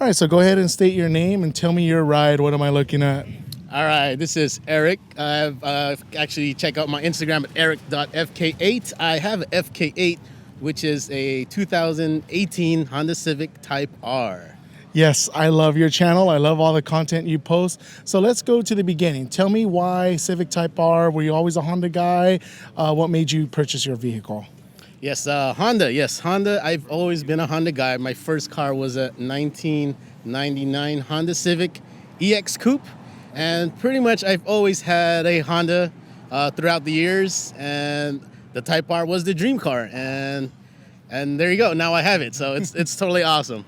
right, so go ahead and state your name and tell me your ride. What am I looking at? All right, this is Eric. I've actually check out my Instagram at eric.fk8. I have an FK8, which is a 2018 Honda Civic Type R. Yes, I love your channel. I love all the content you post. So let's go to the beginning. Tell me why Civic Type R. Were you always a Honda guy? What made you purchase your vehicle? Yes, Honda. Yes, Honda. I've always been a Honda guy. My first car was a 1999 Honda Civic EX Coupe. And pretty much I've always had a Honda throughout the years. And the Type R was the dream car. And there you go. Now I have it. So it's totally awesome.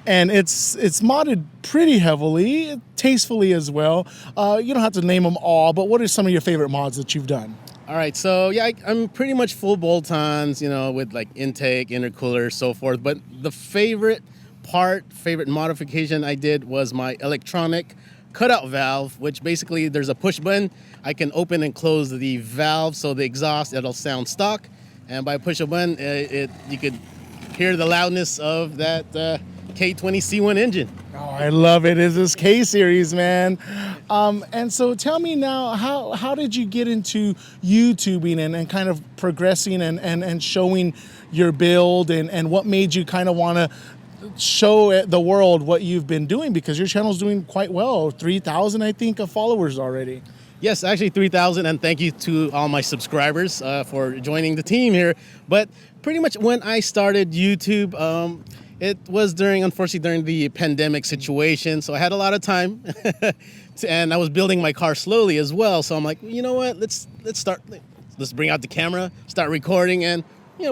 And it's modded pretty heavily, tastefully as well. You don't have to name them all, but what are some of your favorite mods that you've done? All right, so yeah, I'm pretty much full bolt-ons, with like intake, intercooler, so forth. But the favorite modification I did was my electronic cutout valve, which basically there's a push button. I can open and close the valve, so the exhaust, it'll sound stock. And by push a button, you could hear the loudness of that K20 C1 engine. Oh, I love it. It's this K series, man. And so tell me now, how did you get into YouTubing and kind of progressing and showing your build and what made you kind of want to show the world what you've been doing, because your channel's doing quite well. 3,000, I think, of followers already. Yes, actually 3,000, and thank you to all my subscribers for joining the team here. But pretty much when I started YouTube, it was unfortunately during the pandemic situation, so I had a lot of time, and I was building my car slowly as well. So I'm like, you know what? Let's bring out the camera, start recording, and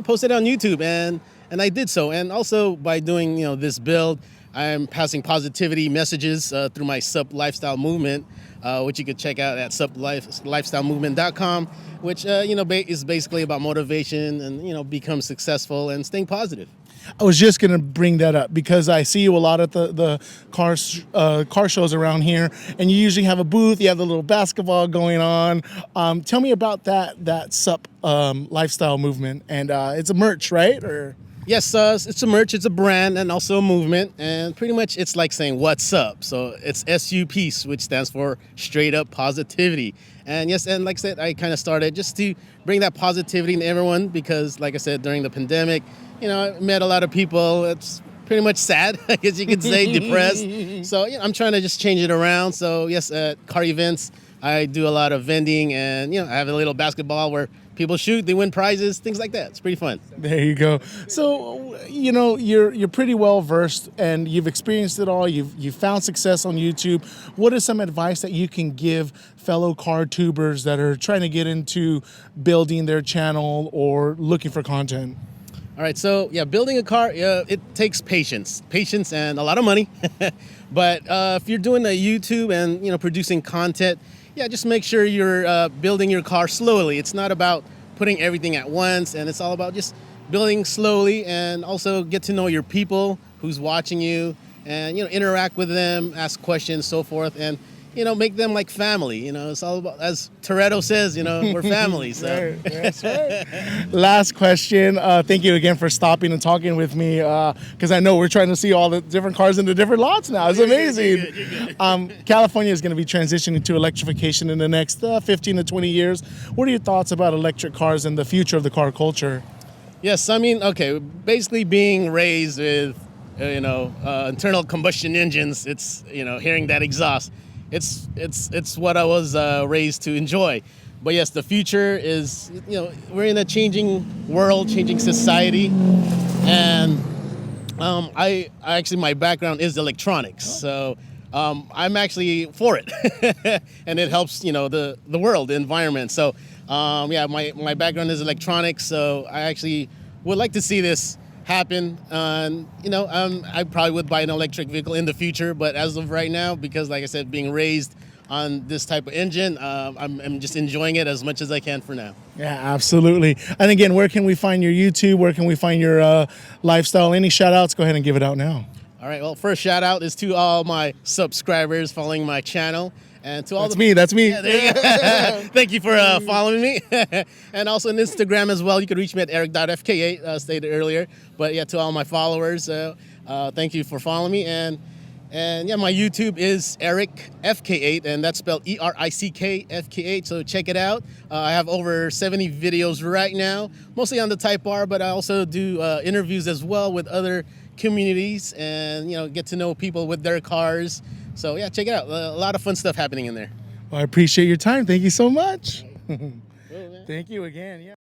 post it on YouTube, and I did so. And also by doing this build, I'm passing positivity messages through my Sup Lifestyle Movement, which you could check out at suplifestylemovement.com, which is basically about motivation and become successful and staying positive. I was just going to bring that up because I see you a lot at the car shows around here, and you usually have a booth. You have the little basketball going on. Tell me about that Sup Lifestyle Movement, and it's a merch, right? Or yes, it's a merch. It's a brand and also a movement, and pretty much it's like saying "What's up?" So it's SUP, which stands for Straight Up Positivity. And yes, and like I said, I kind of started just to bring that positivity to everyone because, like I said, during the pandemic, I met a lot of people. It's pretty much sad, I guess you could say, depressed. So I'm trying to just change it around. So yes, at car events, I do a lot of vending, and I have a little basketball where people shoot, they win prizes, things like that. It's pretty fun. There you go. So you're pretty well versed, and you've experienced it all. You've found success on YouTube. What is some advice that you can give fellow car tubers that are trying to get into building their channel or looking for content? All right, so yeah, building a car, it takes patience and a lot of money. But if you're doing a YouTube and producing content, just make sure you're building your car slowly. It's not about putting everything at once, and it's all about just building slowly, and also get to know your people who's watching you, and interact with them, ask questions, so forth, and make them like family. It's all about, as Toretto says, we're family. So. Right, that's right. Last question. Thank you again for stopping and talking with me, because I know we're trying to see all the different cars in the different lots now. It's amazing. You're good. California is going to be transitioning to electrification in the next 15 to 20 years. What are your thoughts about electric cars and the future of the car culture? Yes, I mean, okay, basically being raised with, internal combustion engines, it's, hearing that exhaust. It's what I was raised to enjoy. But yes, the future is, we're in a changing world, changing society. And I actually, my background is electronics. So I'm actually for it. And it helps, the world, the environment. So my background is electronics. So I actually would like to see this happen. I probably would buy an electric vehicle in the future, but as of right now, because like I said, being raised on this type of engine, I'm just enjoying it as much as I can for now. Yeah, absolutely. And again, where can we find your YouTube? Where can we find your lifestyle? Any shout outs? Go ahead and give it out now. All right, well, first shout out is to all my subscribers following my channel. And to all That's me. Yeah, there you go. Thank you for following me. And also on Instagram as well. You can reach me at eric.fk8, stated earlier. But yeah, to all my followers, Thank you for following me. And yeah, my YouTube is Erick FK8, and that's spelled ERICK FK8. So check it out. I have over 70 videos right now, mostly on the Type R, but I also do interviews as well with other communities, and get to know people with their cars. So yeah, check it out. A lot of fun stuff happening in there. Well, I appreciate your time. Thank you so much. Cool, man. Thank you again. Yeah.